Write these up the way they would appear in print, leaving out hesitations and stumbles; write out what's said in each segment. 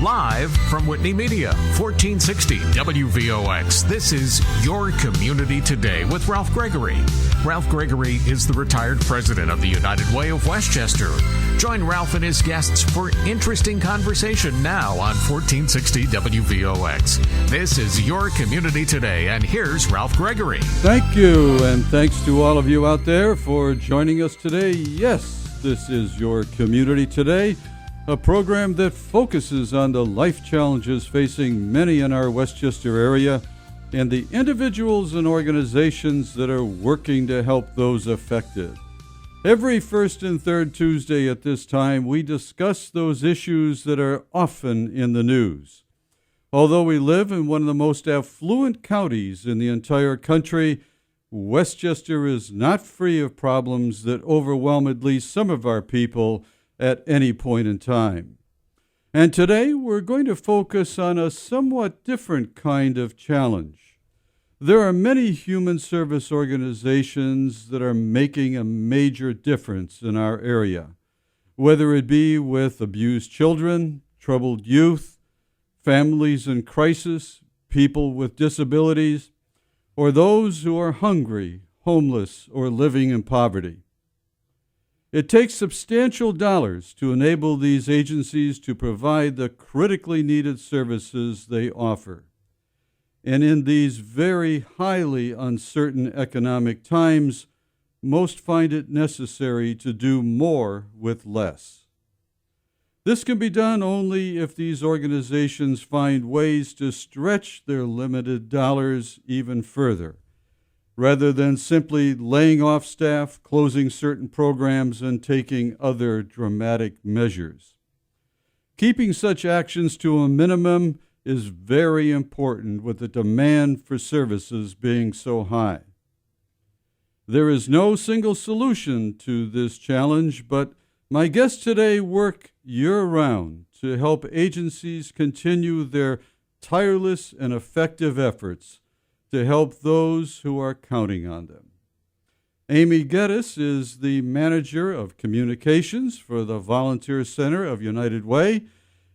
Live from Whitney Media, 1460 WVOX. This is Your Community Today with Ralph Gregory. Ralph Gregory is the retired president of the United Way of Westchester. Join Ralph and his guests for interesting conversation now on 1460 WVOX. This is Your Community Today, and here's Ralph Gregory. Thank you, and thanks to all of you out there for joining us today. Yes, this is Your Community Today, a program that focuses on the life challenges facing many in our Westchester area and the individuals and organizations that are working to help those affected. Every first and third Tuesday at this time, we discuss those issues that are often in the news. Although we live in one of the most affluent counties in the entire country, Westchester is not free of problems that overwhelm at least some of our people at any point in time. And today we're going to focus on a somewhat different kind of challenge. There are many human service organizations that are making a major difference in our area, whether it be with abused children, troubled youth, families in crisis, people with disabilities, or those who are hungry, homeless, or living in poverty. It takes substantial dollars to enable these agencies to provide the critically needed services they offer. And in these very highly uncertain economic times, most find it necessary to do more with less. This can be done only if these organizations find ways to stretch their limited dollars even further, rather than simply laying off staff, closing certain programs, and taking other dramatic measures. Keeping such actions to a minimum is very important with the demand for services being so high. There is no single solution to this challenge, but my guests today work year-round to help agencies continue their tireless and effective efforts to help those who are counting on them. Amie Getis is the manager of communications for the Volunteer Center of United Way,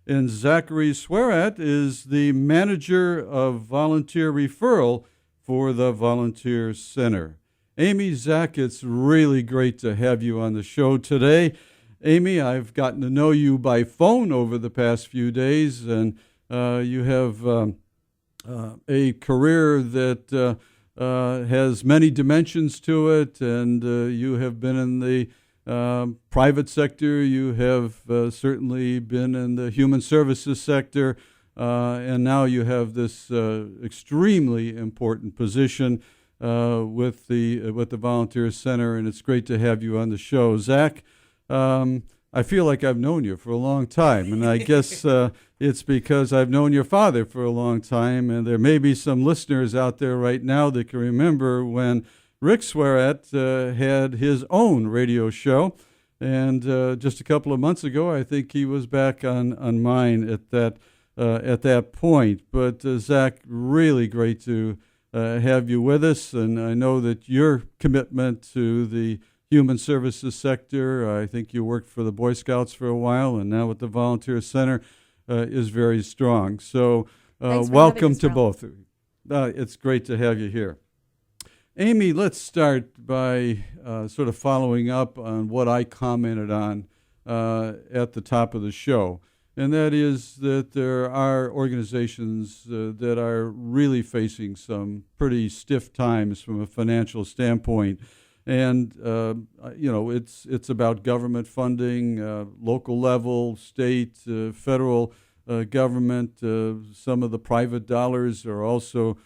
and Zachary Swierat is the manager of volunteer referral for the Volunteer Center. Amie, Zach, it's really great to have you on the show today. Amie, I've gotten to know you by phone over the past few days, and you have a career that has many dimensions to it, and you have been in the private sector, you have certainly been in the human services sector, and now you have this extremely important position with the Volunteer Center, and it's great to have you on the show. Zach, I feel like I've known you for a long time, and I guess it's because I've known your father for a long time, and there may be some listeners out there right now that can remember when Rick Swierat had his own radio show, and just a couple of months ago, I think he was back on mine at that point. But Zach, really great to have you with us, and I know that your commitment to the human services sector, I think you worked for the Boy Scouts for a while, and now with the Volunteer Center, is very strong. So welcome to both of you. It's great to have you here. Amie, let's start by sort of following up on what I commented on at the top of the show, and that is that there are organizations that are really facing some pretty stiff times from a financial standpoint. And, it's about government funding, local level, state, federal government. Some of the private dollars are also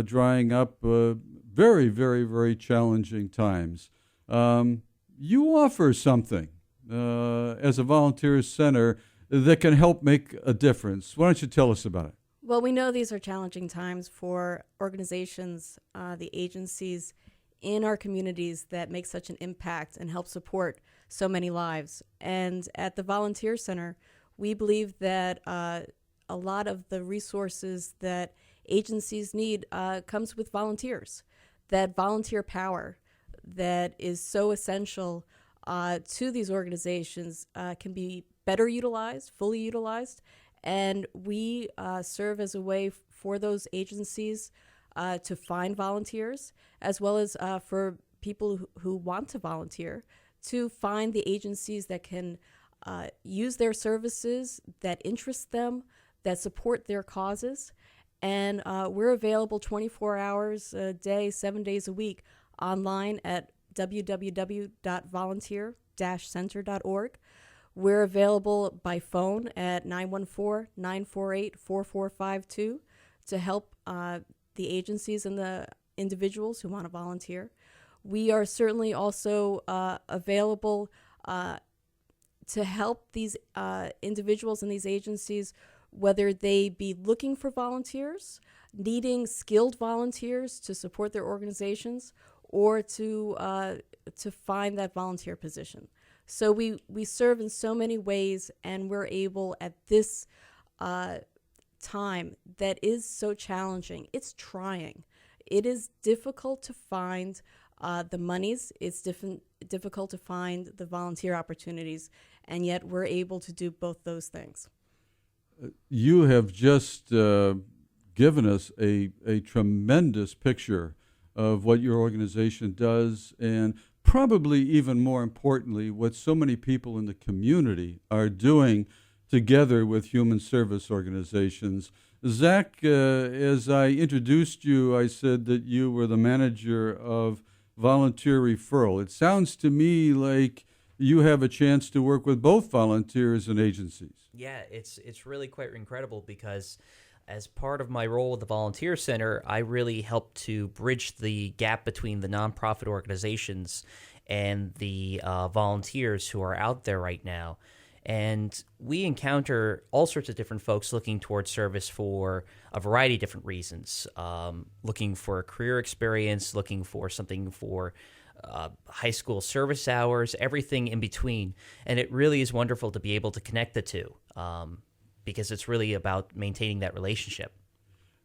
drying up. Very, very, very challenging times. You offer something as a volunteer center that can help make a difference. Why don't you tell us about it? Well, we know these are challenging times for organizations, the agencies in our communities that make such an impact and help support so many lives. And at the Volunteer Center, we believe that a lot of the resources that agencies need comes with volunteers. That volunteer power that is so essential to these organizations can be better utilized, fully utilized, And we serve as a way for those agencies to find volunteers, as well as for people who want to volunteer, to find the agencies that can use their services, that interest them, that support their causes. And we're available 24 hours a day, 7 days a week, online at www.volunteer-center.org. We're available by phone at 914-948-4452 to help the agencies and the individuals who want to volunteer. We are certainly also available to help these individuals and these agencies, whether they be looking for volunteers, needing skilled volunteers to support their organizations, or to find that volunteer position. So we serve in so many ways, and we're able at this time that is so challenging. It's trying. It is difficult to find the monies. It's difficult to find the volunteer opportunities, and yet we're able to do both those things. You have just given us a tremendous picture of what your organization does, and probably even more importantly, what so many people in the community are doing together with human service organizations. Zach, as I introduced you, I said that you were the manager of volunteer referral. It sounds to me like you have a chance to work with both volunteers and agencies. Yeah, it's really quite incredible because as part of my role at the Volunteer Center, I really help to bridge the gap between the nonprofit organizations and the volunteers who are out there right now. And we encounter all sorts of different folks looking towards service for a variety of different reasons, looking for a career experience, looking for something for high school service hours, everything in between. And it really is wonderful to be able to connect the two because it's really about maintaining that relationship.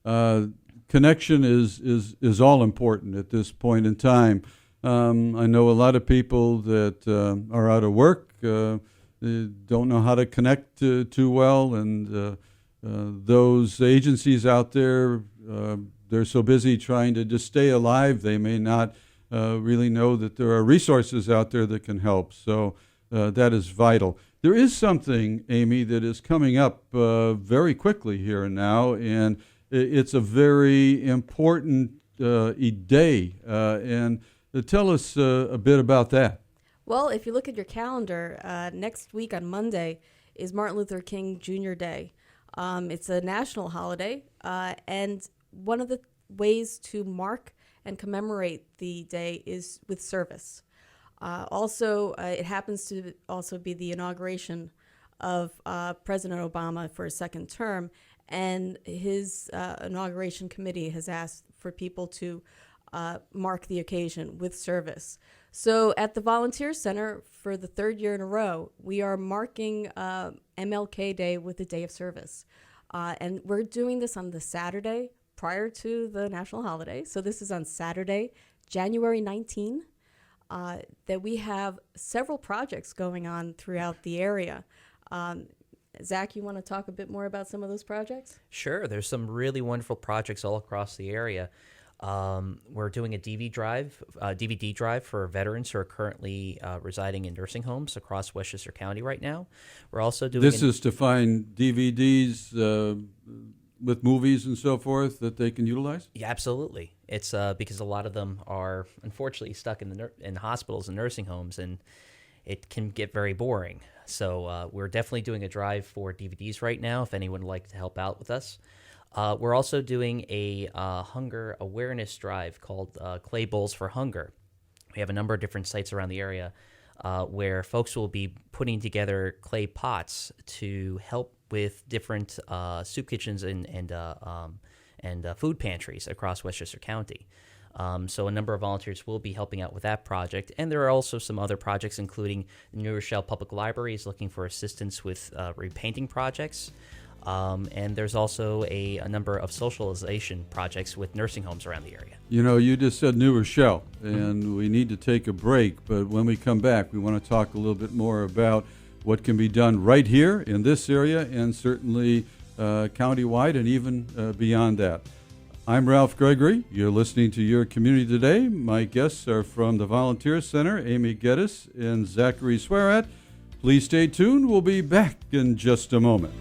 Connection is all important at this point in time. I know a lot of people that are out of work, don't know how to connect too well, and those agencies out there, they're so busy trying to just stay alive, they may not really know that there are resources out there that can help. So that is vital. There is something, Amie, that is coming up very quickly here and now, and it's a very important day. And tell us a bit about that. Well, if you look at your calendar, next week on Monday is Martin Luther King Jr. Day. It's a national holiday, and one of the ways to mark and commemorate the day is with service. Also, it happens to also be the inauguration of President Obama for a second term, and his inauguration committee has asked for people to mark the occasion with service. So at the Volunteer Center, for the third year in a row, we are marking MLK Day with the Day of Service. And we're doing this on the Saturday prior to the national holiday. So this is on Saturday, January 19, that we have several projects going on throughout the area. Zach, you want to talk a bit more about some of those projects? Sure. There's some really wonderful projects all across the area. We're doing a DVD drive for veterans who are currently residing in nursing homes across Westchester County right now. We're also doing this is to find DVDs with movies and so forth that they can utilize? Yeah, absolutely. It's because a lot of them are unfortunately stuck in hospitals and nursing homes, and it can get very boring. So we're definitely doing a drive for DVDs right now if anyone would like to help out with us. We're also doing a hunger awareness drive called Clay Bowls for Hunger. We have a number of different sites around the area where folks will be putting together clay pots to help with different soup kitchens and food pantries across Westchester County. So a number of volunteers will be helping out with that project. And there are also some other projects, including the New Rochelle Public Library is looking for assistance with repainting projects. And there's also a number of socialization projects with nursing homes around the area. You know, you just said New Rochelle, and we need to take a break. But when we come back, we want to talk a little bit more about what can be done right here in this area and certainly countywide and even beyond that. I'm Ralph Gregory. You're listening to Your Community Today. My guests are from the Volunteer Center, Amie, Getis, and Zachary, Swierat. Please stay tuned. We'll be back in just a moment.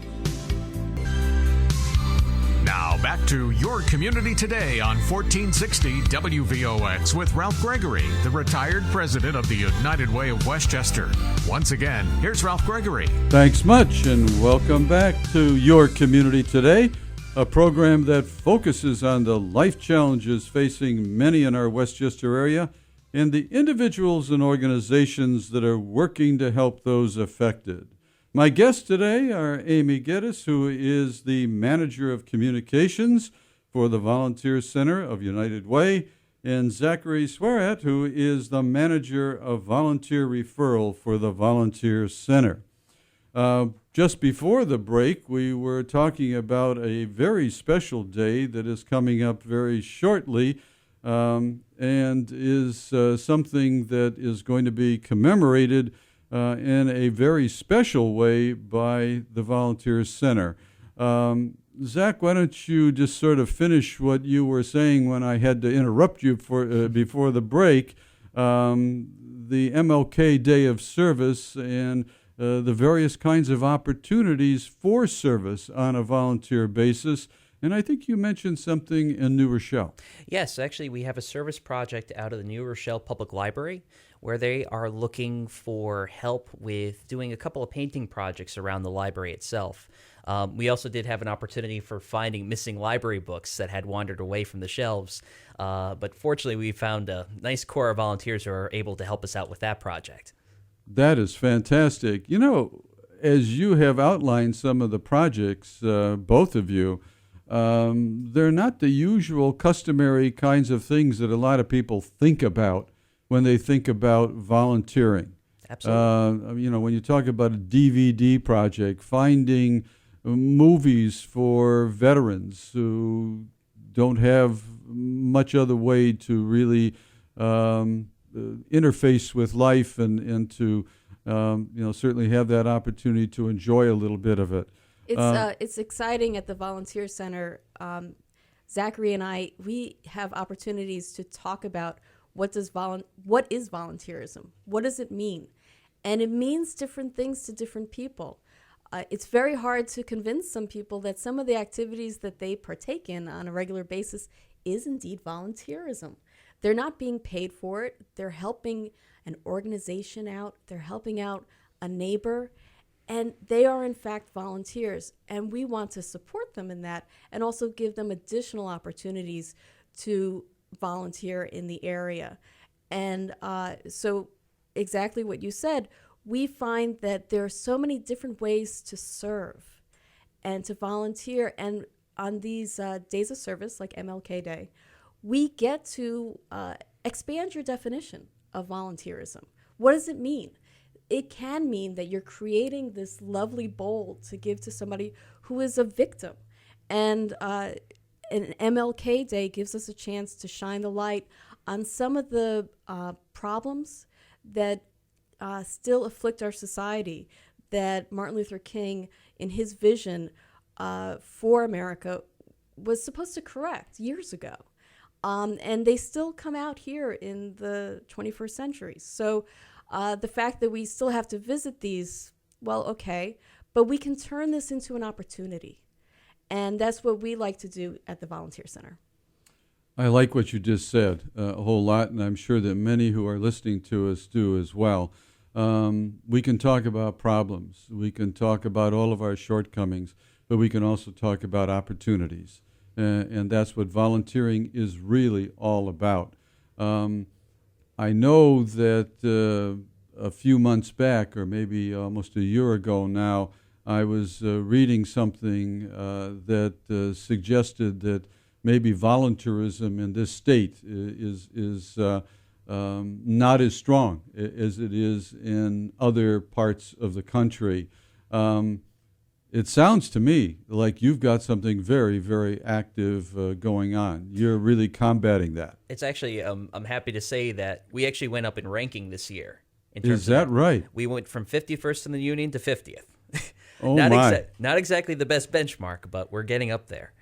Now back to Your Community Today on 1460 WVOX with Ralph Gregory, the retired president of the United Way of Westchester. Once again, here's Ralph Gregory. Thanks much, and welcome back to Your Community Today, a program that focuses on the life challenges facing many in our Westchester area and the individuals and organizations that are working to help those affected. My guests today are Amie Getis, who is the Manager of Communications for the Volunteer Center of United Way, and Zachary Swierat, who is the Manager of Volunteer Referral for the Volunteer Center. Just before the break, we were talking about a very special day that is coming up very shortly and is something that is going to be commemorated in a very special way by the Volunteer Center. Zach, why don't you just sort of finish what you were saying when I had to interrupt you before the break, the MLK Day of Service and the various kinds of opportunities for service on a volunteer basis. And I think you mentioned something in New Rochelle. Yes, actually, we have a service project out of the New Rochelle Public Library where they are looking for help with doing a couple of painting projects around the library itself. We also did have an opportunity for finding missing library books that had wandered away from the shelves. But fortunately, we found a nice core of volunteers who are able to help us out with that project. That is fantastic. You know, as you have outlined some of the projects, both of you, they're not the usual customary kinds of things that a lot of people think about when they think about volunteering. Absolutely. You know, when you talk about a DVD project, finding movies for veterans who don't have much other way to really interface with life and to certainly have that opportunity to enjoy a little bit of it. It's exciting at the Volunteer Center. Zachary and I, we have opportunities to talk about what is volunteerism? What does it mean? And it means different things to different people. It's very hard to convince some people that some of the activities that they partake in on a regular basis is indeed volunteerism. They're not being paid for it. They're helping an organization out. They're helping out a neighbor. And they are, in fact, volunteers. And we want to support them in that and also give them additional opportunities to volunteer in the area. And so exactly what you said, we find that there are so many different ways to serve and to volunteer. And on these days of service, like MLK Day, we get to expand your definition of volunteerism. What does it mean? It can mean that you're creating this lovely bowl to give to somebody who is a victim. And an MLK Day gives us a chance to shine the light on some of the problems that still afflict our society, that Martin Luther King, in his vision for America, was supposed to correct years ago. And they still come out here in the 21st century. So the fact that we still have to visit these, well, okay, but we can turn this into an opportunity. And that's what we like to do at the Volunteer Center. I like what you just said a whole lot, and I'm sure that many who are listening to us do as well. We can talk about problems. We can talk about all of our shortcomings, but we can also talk about opportunities. And that's what volunteering is really all about. I know that a few months back, or maybe almost a year ago now, I was reading something that suggested that maybe volunteerism in this state is not as strong as it is in other parts of the country. It sounds to me like you've got something very, very active going on. You're really combating that. It's actually, I'm happy to say that we actually went up in ranking this year Is that right? We went from 51st in the union to 50th. Oh, my. Not exactly the best benchmark, but we're getting up there.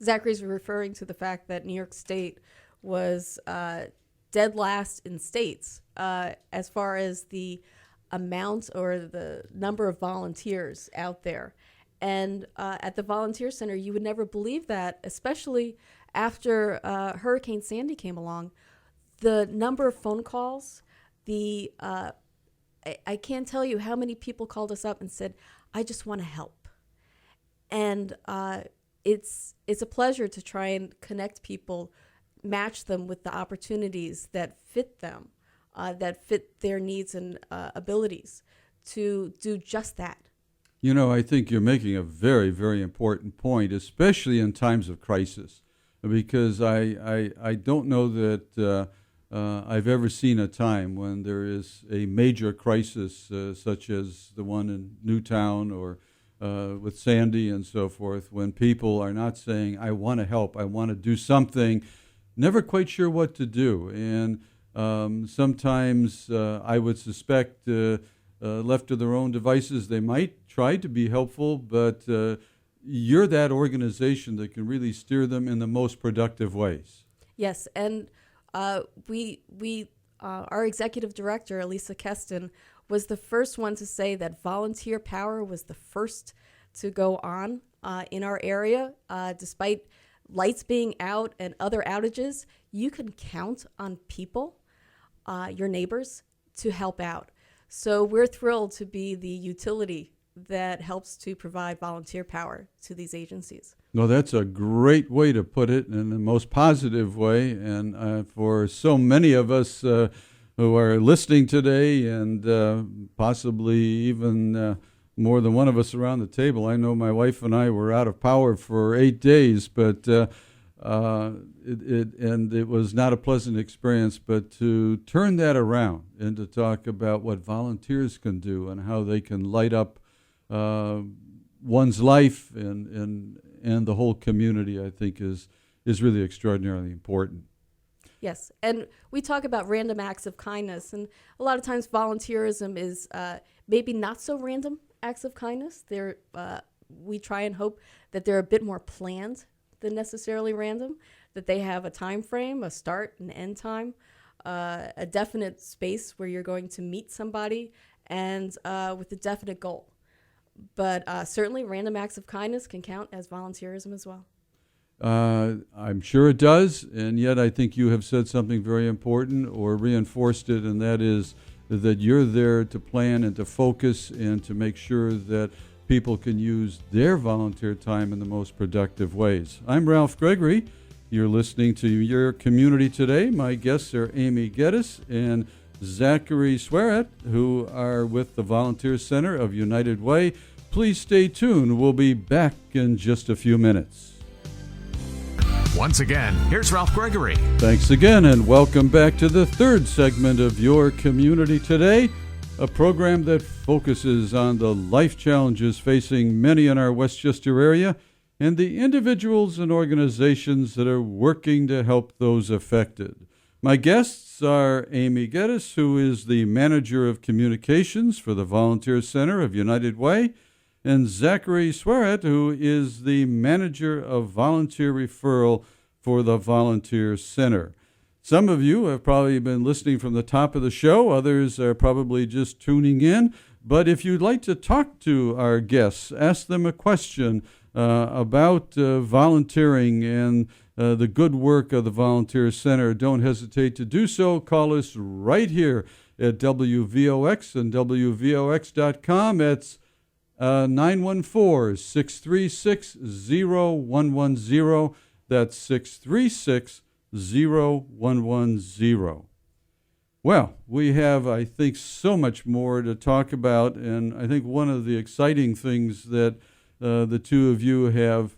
Zachary's referring to the fact that New York State was dead last in states as far as the amount or the number of volunteers out there. And at the Volunteer Center, you would never believe that, especially after Hurricane Sandy came along. The number of phone calls, I can't tell you how many people called us up and said, I just want to help. And it's a pleasure to try and connect people, match them with the opportunities that fit them, that fit their needs and abilities to do just that. You know, I think you're making a very, very important point, especially in times of crisis, because I don't know that I've ever seen a time when there is a major crisis such as the one in Newtown or with Sandy and so forth, when people are not saying, I want to help, I want to do something, never quite sure what to do. And sometimes I would suspect left to their own devices, they might try to be helpful, but you're that organization that can really steer them in the most productive ways. Yes, and our executive director, Elisa Keston, was the first one to say that volunteer power was the first to go on in our area. Despite lights being out and other outages, you can count on people, your neighbors, to help out. So we're thrilled to be the utility that helps to provide volunteer power to these agencies. No, that's a great way to put it, in the most positive way. And for so many of us who are listening today, and possibly even more than one of us around the table, I know my wife and I were out of power for 8 days, but it was not a pleasant experience. But to turn that around and to talk about what volunteers can do and how they can light up one's life and the whole community, I think is really extraordinarily important. Yes, and we talk about random acts of kindness, and a lot of times volunteerism is maybe not so random acts of kindness. We try and hope that they're a bit more planned than necessarily random, that they have a time frame, a start and end time, a definite space where you're going to meet somebody, and with a definite goal. But certainly random acts of kindness can count as volunteerism as well. I'm sure it does, and yet I think you have said something very important or reinforced it, and that is that you're there to plan and to focus and to make sure that people can use their volunteer time in the most productive ways. I'm Ralph Gregory. You're listening to Your Community Today. My guests are Amie Getis and Zachary Swierat, who are with the Volunteer Center of United Way. Please stay tuned. We'll be back in just a few minutes. Once again, here's Ralph Gregory. Thanks again, and welcome back to the third segment of Your Community Today, a program that focuses on the life challenges facing many in our Westchester area and the individuals and organizations that are working to help those affected. My guests are Amie Getis, who is the Manager of Communications for the Volunteer Center of United Way, and Zachary Swierat, who is the Manager of Volunteer Referral for the Volunteer Center. Some of you have probably been listening from the top of the show. Others are probably just tuning in. But if you'd like to talk to our guests, ask them a question about volunteering and the good work of the Volunteer Center, don't hesitate to do so. Call us right here at WVOX and WVOX.com. It's 914-636-0110. That's 636-0110. Well, we have, I think, so much more to talk about, and I think one of the exciting things that the two of you have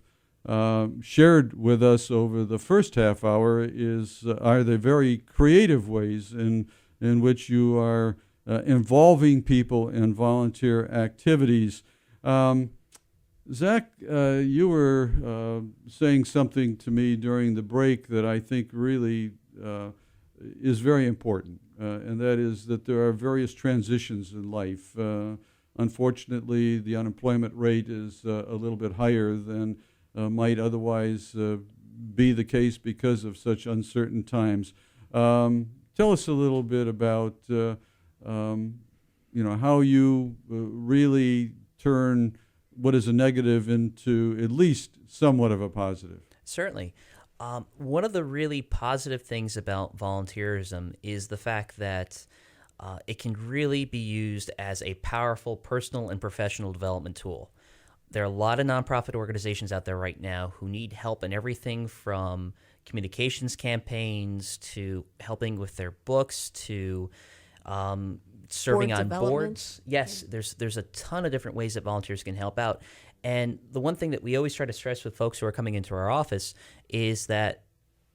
shared with us over the first half hour are the very creative ways in which you are involving people in volunteer activities. Zach, you were saying something to me during the break that I think really is very important. and that is that there are various transitions in life. Unfortunately, the unemployment rate is a little bit higher than might otherwise be the case because of such uncertain times. Tell us a little bit about how you really turn what is a negative into at least somewhat of a positive. Certainly. One of the really positive things about volunteerism is the fact that it can really be used as a powerful personal and professional development tool. There are a lot of nonprofit organizations out there right now who need help in everything from communications campaigns to helping with their books to serving on boards. Yes, there's a ton of different ways that volunteers can help out. And the one thing that we always try to stress with folks who are coming into our office is that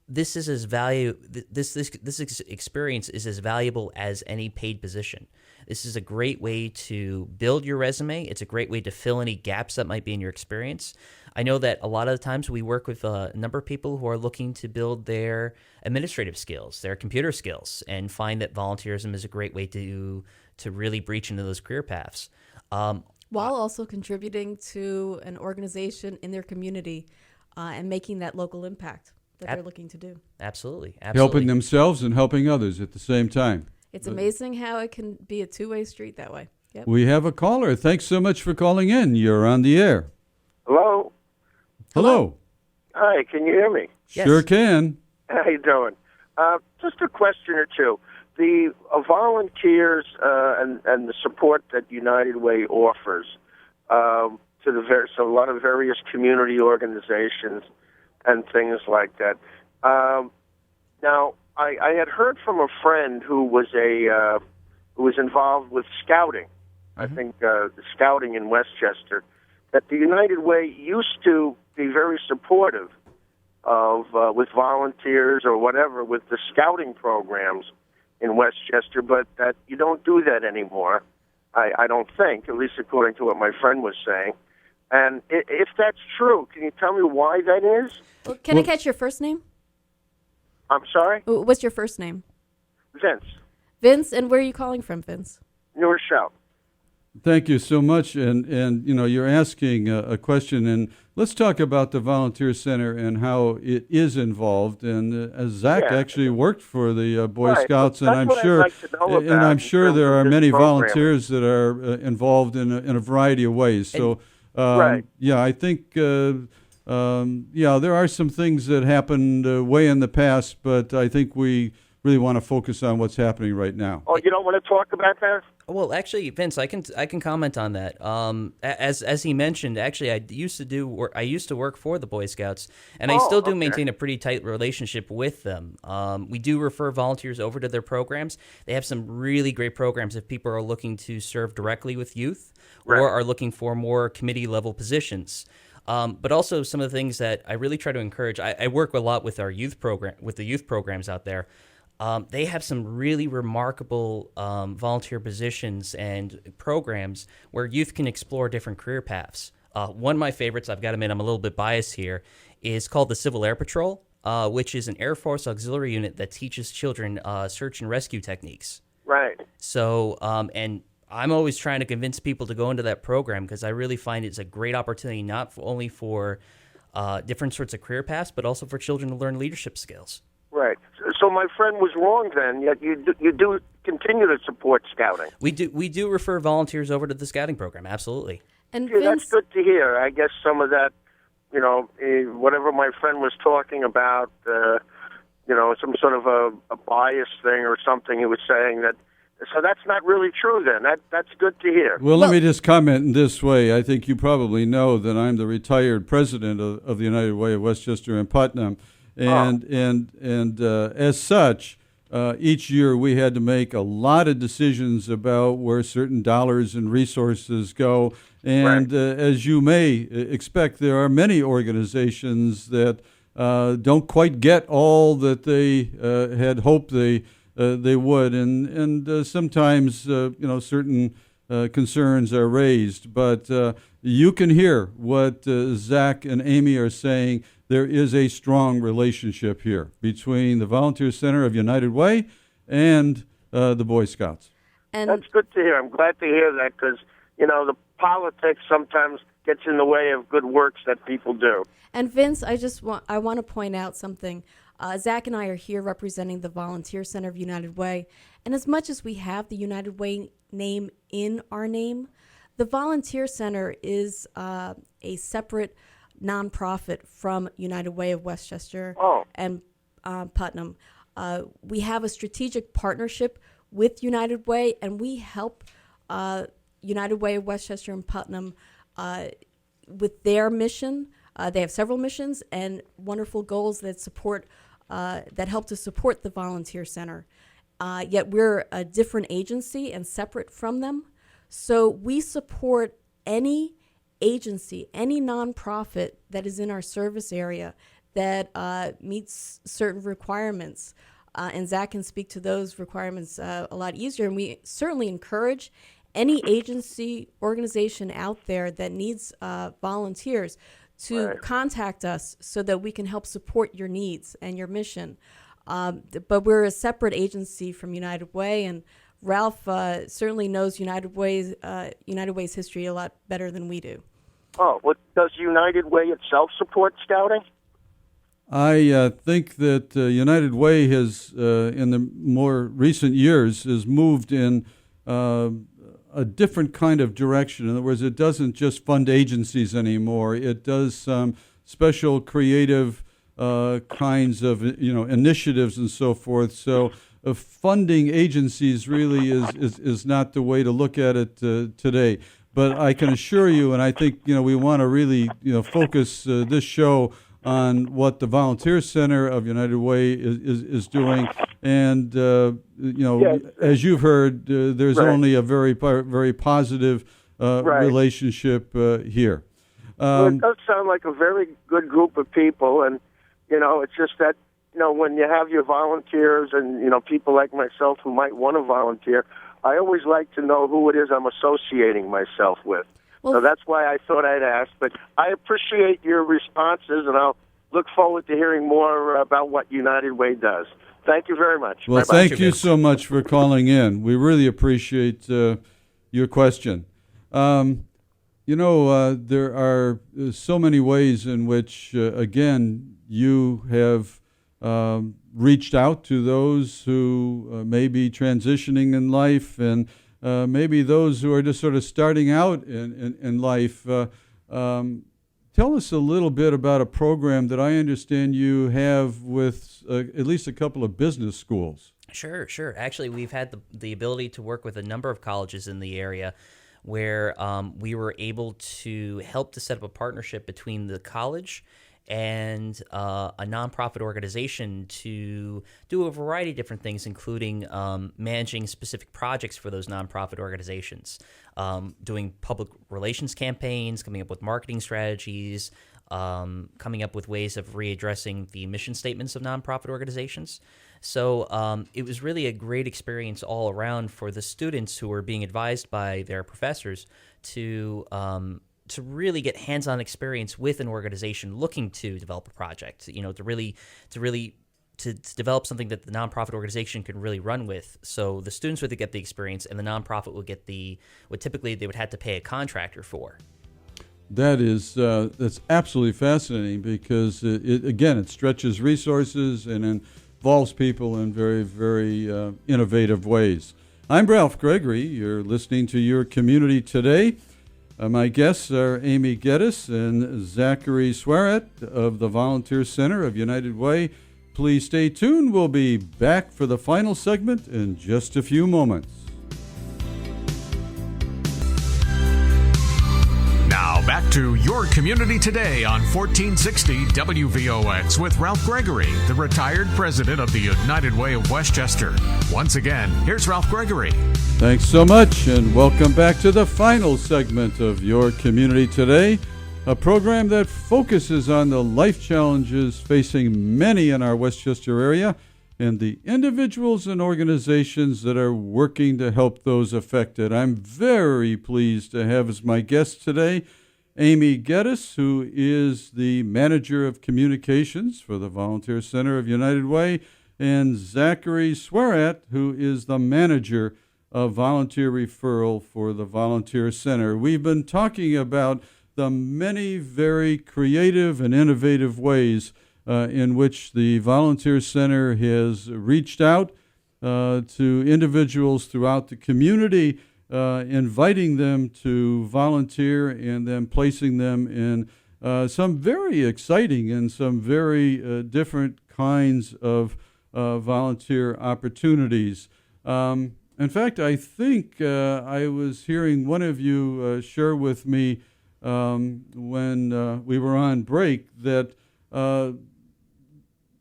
this experience is as valuable as any paid position. This is a great way to build your resume. It's a great way to fill any gaps that might be in your experience. I know that a lot of the times we work with a number of people who are looking to build their administrative skills, their computer skills, and find that volunteerism is a great way to really breach into those career paths. While also contributing to an organization in their community and making that local impact that they're looking to do. Absolutely. Helping themselves and helping others at the same time. It's amazing how it can be a two-way street that way. Yep. We have a caller. Thanks so much for calling in. You're on the air. Hello? Hello. Hi, can you hear me? Yes. Sure can. How you doing? Just a question or two. The volunteers and the support that United Way offers to a lot of various community organizations and things like that. Now, I had heard from a friend who was involved with scouting. I think the scouting in Westchester, that the United Way used to be very supportive of with volunteers or whatever with the scouting programs in Westchester, but that you don't do that anymore. I don't think, at least according to what my friend was saying. And if that's true, can you tell me why that is? Well, can I catch your first name? I'm sorry? What's your first name? Vince. Vince, and where are you calling from, Vince? New Rochelle. Thank you so much. And you're asking a question, and let's talk about the Volunteer Center and how it is involved. And as Zach actually worked for the Boy Scouts, and I'm sure there are many volunteers that are involved in a variety of ways. So I think there are some things that happened way in the past, but I think we really want to focus on what's happening right now. Oh, you don't want to talk about that? Well, actually, Vince, I can comment on that. As he mentioned, actually, I used to work for the Boy Scouts, and I still do maintain a pretty tight relationship with them. We do refer volunteers over to their programs. They have some really great programs if people are looking to serve directly with youth or are looking for more committee level positions. But also some of the things that I really try to encourage. I work a lot with our youth program, with the youth programs out there. They have some really remarkable volunteer positions and programs where youth can explore different career paths. One of my favorites, I've got to admit I'm a little bit biased here, is called the Civil Air Patrol, which is an Air Force auxiliary unit that teaches children search and rescue techniques. Right. So, and I'm always trying to convince people to go into that program because I really find it's a great opportunity not only for different sorts of career paths, but also for children to learn leadership skills. Right. So my friend was wrong then, yet you do continue to support scouting. We do refer volunteers over to the scouting program, absolutely. And Yeah, Vince, that's good to hear. I guess some of that, whatever my friend was talking about, some sort of a bias thing or something he was saying that. So that's not really true then. That's good to hear. Well, let me just comment in this way. I think you probably know that I'm the retired president of the United Way of Westchester and Putnam. And as such, each year we had to make a lot of decisions about where certain dollars and resources go. And as you may expect, there are many organizations that don't quite get all that they had hoped they would, and sometimes certain concerns are raised. But you can hear what Zach and Amie are saying. There is a strong relationship here between the Volunteer Center of United Way and the Boy Scouts. And That's good to hear. I'm glad to hear that because, the politics sometimes gets in the way of good works that people do. And Vince, I want to point out something. Zach and I are here representing the Volunteer Center of United Way, and as much as we have the United Way name in our name, the Volunteer Center is a separate nonprofit from United Way of Westchester and Putnam. We have a strategic partnership with United Way, and we help United Way of Westchester and Putnam with their mission. They have several missions and wonderful goals that help to support the Volunteer Center. Yet we're a different agency and separate from them. So we support any agency, any nonprofit that is in our service area that meets certain requirements. And Zach can speak to those requirements a lot easier. And we certainly encourage any agency, organization out there that needs volunteers to contact us so that we can help support your needs and your mission. But we're a separate agency from United Way, and Ralph certainly knows United Way's history a lot better than we do. Oh, does United Way itself support Scouting? I think that United Way has, in the more recent years, has moved in a different kind of direction. In other words, it doesn't just fund agencies anymore. It does some special creative kinds of initiatives and so forth. So funding agencies really is not the way to look at it today. But I can assure you, and I think we want to really focus this show on what the Volunteer Center of United Way is doing, and Yes. as you've heard, there's only a very very positive relationship here. Well, it does sound like a very good group of people, and it's just that when you have your volunteers and people like myself who might want to volunteer, I always like to know who it is I'm associating myself with. Well, so that's why I thought I'd ask. But I appreciate your responses, and I'll look forward to hearing more about what United Way does. Thank you very much. Well, Bye-bye. thank you so much for calling in. We really appreciate your question. There are so many ways in which, again, you have reached out to those who may be transitioning in life, and maybe those who are just sort of starting out in life. Tell us a little bit about a program that I understand you have with at least a couple of business schools. Sure. Actually, we've had the ability to work with a number of colleges in the area where we were able to help to set up a partnership between the college and a nonprofit organization to do a variety of different things, including managing specific projects for those nonprofit organizations, doing public relations campaigns, coming up with marketing strategies, coming up with ways of readdressing the mission statements of nonprofit organizations. So it was really a great experience all around for the students who were being advised by their professors to really get hands-on experience with an organization looking to develop a project, to develop something that the nonprofit organization can really run with. So the students would get the experience, and the nonprofit would get what typically they would have to pay a contractor for. That's absolutely fascinating because it stretches resources and involves people in very, very innovative ways. I'm Ralph Gregory. You're listening to Your Community Today. My guests are Amie Getis and Zachary Swierat of the Volunteer Center of United Way. Please stay tuned. We'll be back for the final segment in just a few moments. Now back to Your Community Today on 1460 WVOX with Ralph Gregory, the retired president of the United Way of Westchester. Once again, here's Ralph Gregory. Thanks so much, and welcome back to the final segment of Your Community Today, a program that focuses on the life challenges facing many in our Westchester area and the individuals and organizations that are working to help those affected. I'm very pleased to have as my guest today Amie Getis, who is the Manager of Communications for the Volunteer Center of United Way, and Zachary Swierat, who is the manager of volunteer referral for the Volunteer Center. We've been talking about the many very creative and innovative ways in which the Volunteer Center has reached out to individuals throughout the community, inviting them to volunteer and then placing them in some very exciting and some very different kinds of volunteer opportunities. In fact, I think I was hearing one of you share with me when we were on break that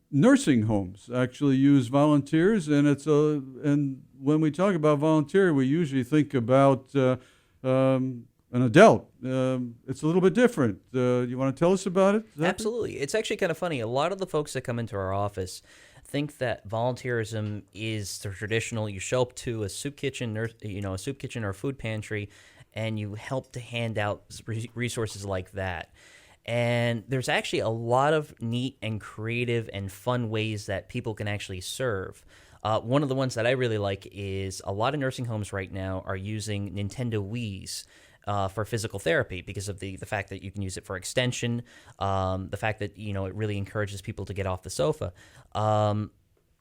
nursing homes actually use volunteers, and and when we talk about volunteer, we usually think about an adult. It's a little bit different. You want to tell us about it, Zachary? Absolutely. It's actually kind of funny. A lot of the folks that come into our office think that volunteerism is the traditional. You show up to a soup kitchen, or a food pantry, and you help to hand out resources like that. And there's actually a lot of neat and creative and fun ways that people can actually serve. One of the ones that I really like is a lot of nursing homes right now are using Nintendo Wiis for physical therapy because of the fact that you can use it for extension, the fact that it really encourages people to get off the sofa.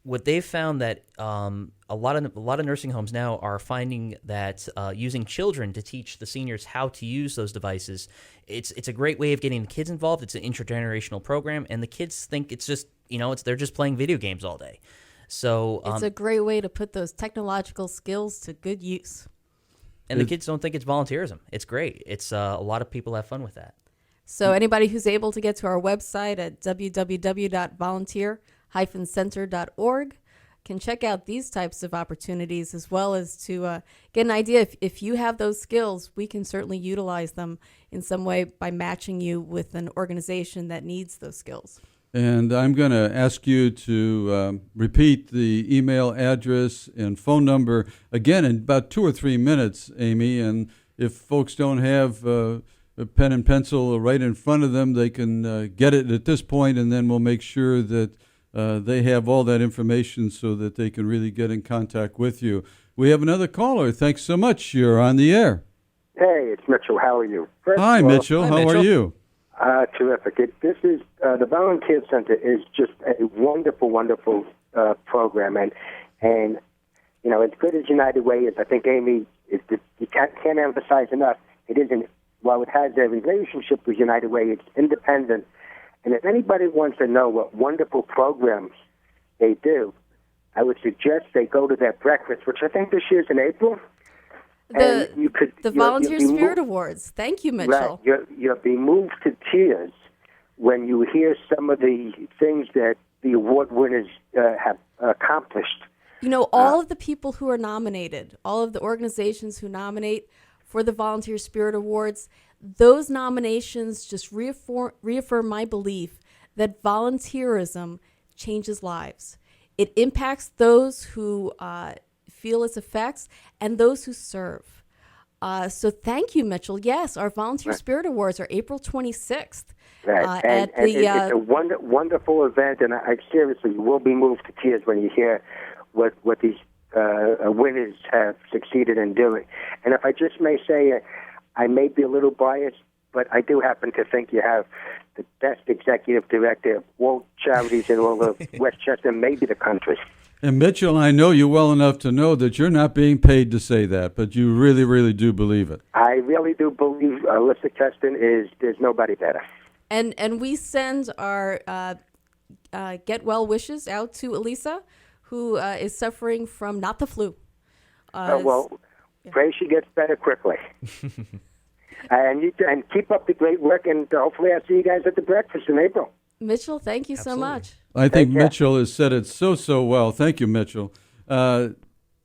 What they've found that a lot of nursing homes now are finding that using children to teach the seniors how to use those devices, it's a great way of getting the kids involved. It's an intergenerational program, and the kids think it's just they're just playing video games all day. So it's a great way to put those technological skills to good use. And the kids don't think it's volunteerism. It's great. It's a lot of people have fun with that. So anybody who's able to get to our website at www.volunteer-center.org can check out these types of opportunities, as well as to get an idea. If you have those skills, we can certainly utilize them in some way by matching you with an organization that needs those skills. And I'm going to ask you to repeat the email address and phone number again in about 2 or 3 minutes, Amie. And if folks don't have a pen and pencil right in front of them, they can get it at this point, and then we'll make sure that they have all that information so that they can really get in contact with you. We have another caller. Thanks so much. You're on the air. Hey, it's Mitchell. How are you? Hi, Mitchell. Hi, How Mitchell. are you? Terrific. This is the Volunteer Center is just a wonderful, wonderful program, and as good as United Way is, I think Amie, you can't emphasize enough. It isn't. While it has a relationship with United Way, it's independent. And if anybody wants to know what wonderful programs they do, I would suggest they go to their breakfast, which I think this year's in April. The Volunteer Spirit Awards. Thank you, Mitchell. Right. You'll be moved to tears when you hear some of the things that the award winners have accomplished. All of the people who are nominated, all of the organizations who nominate for the Volunteer Spirit Awards, those nominations just reaffirm my belief that volunteerism changes lives. It impacts those who feel its effects and those who serve. So thank you, Mitchell. Yes, our Volunteer Spirit Awards are April 26th. Right. It's a wonderful event, and I seriously, you will be moved to tears when you hear what these winners have succeeded in doing. And if I just may say, I may be a little biased, but I do happen to think you have the best executive director of all charities in all of Westchester, maybe the country. And Mitchell, I know you well enough to know that you're not being paid to say that, but you really, really do believe it. I really do believe Alyssa Keston there's nobody better. And we send our get well wishes out to Elisa, who is suffering from not the flu. Pray she gets better quickly. and keep up the great work, and hopefully I'll see you guys at the breakfast in April. Mitchell, thank you so much. I think Mitchell has said it so well. Thank you, Mitchell.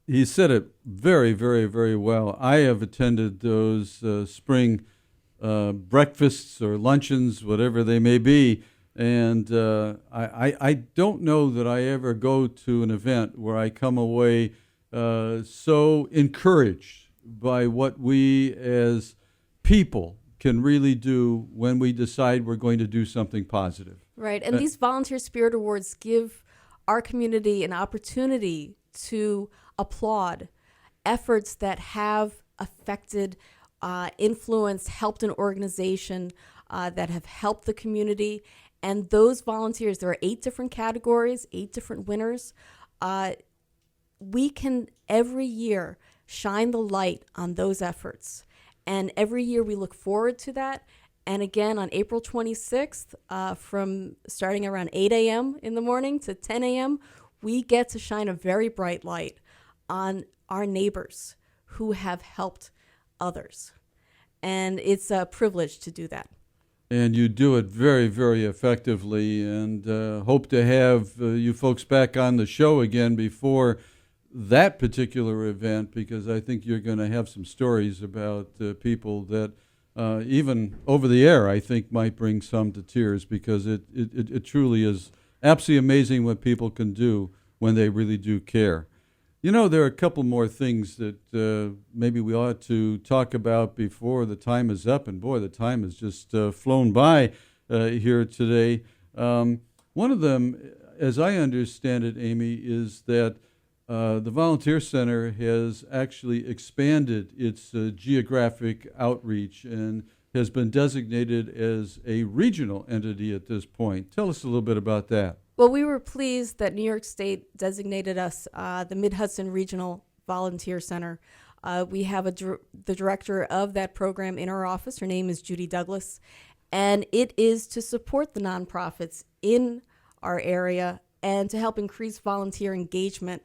He said it very, very, very well. I have attended those spring breakfasts or luncheons, whatever they may be, and I don't know that I ever go to an event where I come away so encouraged by what we as people can really do when we decide we're going to do something positive. Right, and these Volunteer Spirit Awards give our community an opportunity to applaud efforts that have affected, influenced, helped an organization, that have helped the community. And those volunteers, there are 8 different categories, 8 different winners. We can every year shine the light on those efforts. And every year we look forward to that. And again, on April 26th, from starting around 8 a.m. in the morning to 10 a.m., we get to shine a very bright light on our neighbors who have helped others. And it's a privilege to do that. And you do it very, very effectively, and hope to have you folks back on the show again before that particular event, because I think you're going to have some stories about people that even over the air, I think, might bring some to tears, because it truly is absolutely amazing what people can do when they really do care. You know, there are a couple more things that maybe we ought to talk about before the time is up. And boy, the time has just flown by here today. One of them, as I understand it, Amie, is that the Volunteer Center has actually expanded its geographic outreach and has been designated as a regional entity at this point. Tell us a little bit about that. Well, we were pleased that New York State designated us the Mid-Hudson Regional Volunteer Center. We have the director of that program in our office. Her name is Judy Douglas, and it is to support the nonprofits in our area and to help increase volunteer engagement,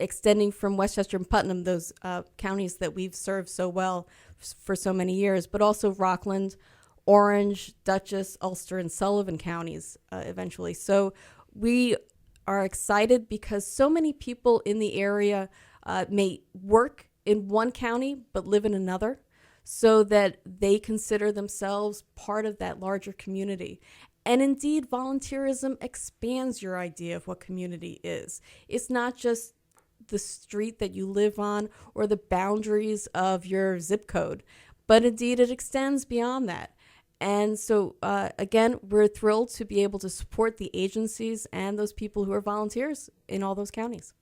extending from Westchester and Putnam, those counties that we've served so well for so many years, but also Rockland, Orange, Dutchess, Ulster, and Sullivan counties eventually. So we are excited because so many people in the area may work in one county but live in another, so that they consider themselves part of that larger community. And indeed, volunteerism expands your idea of what community is. It's not just the street that you live on or the boundaries of your zip code, but indeed it extends beyond that. And so, again, we're thrilled to be able to support the agencies and those people who are volunteers in all those counties.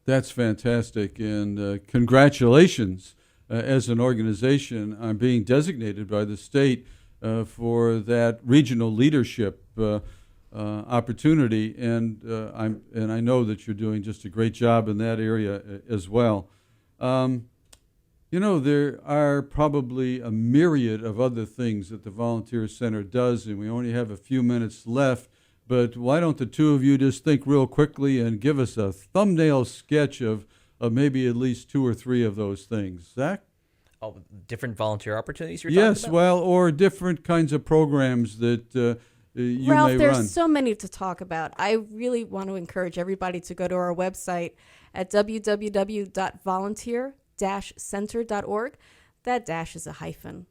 That's fantastic, and congratulations as an organization on being designated by the state for that regional leadership opportunity. And I know that you're doing just a great job in that area as well. You know, there are probably a myriad of other things that the Volunteer Center does, and we only have a few minutes left. But why don't the two of you just think real quickly and give us a thumbnail sketch of maybe at least 2 or 3 of those things? Zach? Oh, different volunteer opportunities you're talking about? Yes, well, or different kinds of programs that you Ralph, may there's run. so many to talk about. I really want to encourage everybody to go to our website at www.volunteer-center.org. That dash is a hyphen.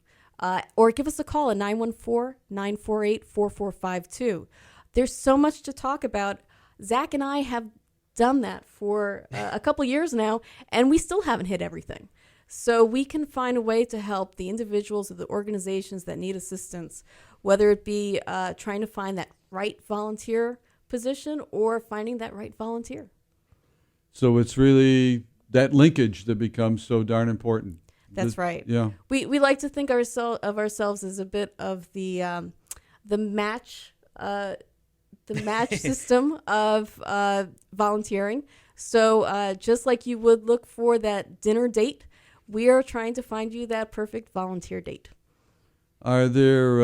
Or give us a call at 914-948-4452. There's so much to talk about. Zach and I have done that for a couple years now, and we still haven't hit everything. So we can find a way to help the individuals or the organizations that need assistance, whether it be trying to find that right volunteer position or finding that right volunteer. So it's really that linkage that becomes so darn important. That's right. Yeah. We like to think of ourselves as a bit of the match system of volunteering. So just like you would look for that dinner date, we are trying to find you that perfect volunteer date. Are there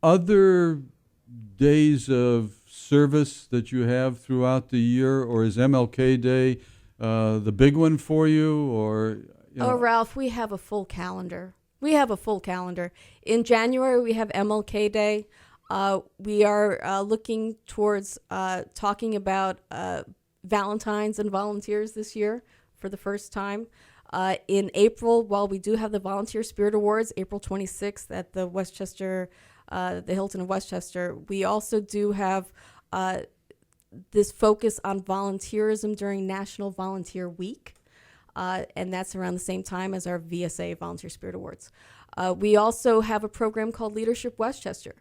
other days of service that you have throughout the year, or is MLK Day the big one for you? Or Oh, Ralph, we have a full calendar. In January, we have MLK Day. We are looking towards talking about Valentines and volunteers this year for the first time. In April, while we do have the Volunteer Spirit Awards, April 26th at the Hilton of Westchester, we also do have this focus on volunteerism during National Volunteer Week, and that's around the same time as our VSA Volunteer Spirit Awards. We also have a program called Leadership Westchester.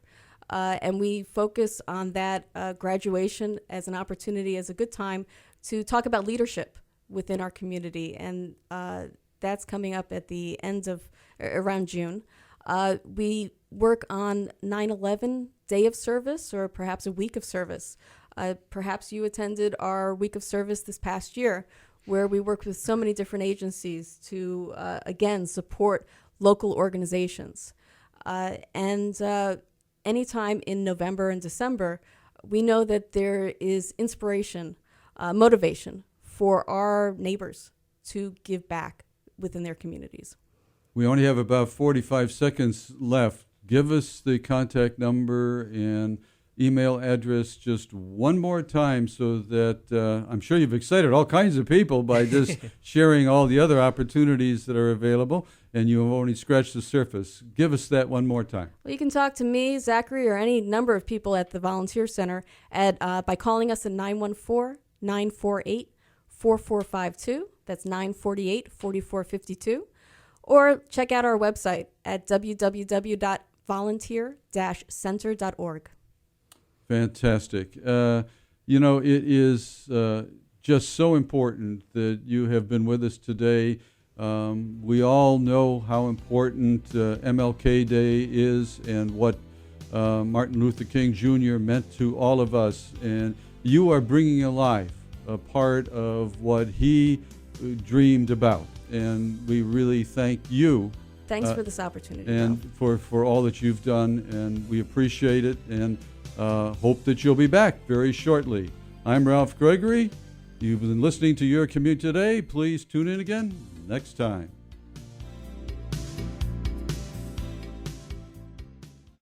And we focus on that graduation as an opportunity, as a good time to talk about leadership within our community. And that's coming up at the end of around June. We work on 9/11 Day of Service, or perhaps a week of service. Perhaps you attended our week of service this past year, where we worked with so many different agencies to, again, support local organizations. And anytime in November and December, we know that there is inspiration, motivation for our neighbors to give back within their communities. We only have about 45 seconds left. Give us the contact number and email address just one more time, so that I'm sure you've excited all kinds of people by just sharing all the other opportunities that are available, and you have only scratched the surface. Give us that one more time. Well, you can talk to me, Zachary, or any number of people at the Volunteer Center by calling us at 914-948-4452. That's 948-4452. Or check out our website at www.volunteer-center.org. Fantastic. It is just so important that you have been with us today. We all know how important MLK Day is and what Martin Luther King Jr. meant to all of us. And you are bringing alive a part of what he dreamed about. And we really thank you. Thanks for this opportunity. And for all that you've done. And we appreciate it. And hope that you'll be back very shortly. I'm Ralph Gregory. You've been listening to Your Community Today. Please tune in again next time.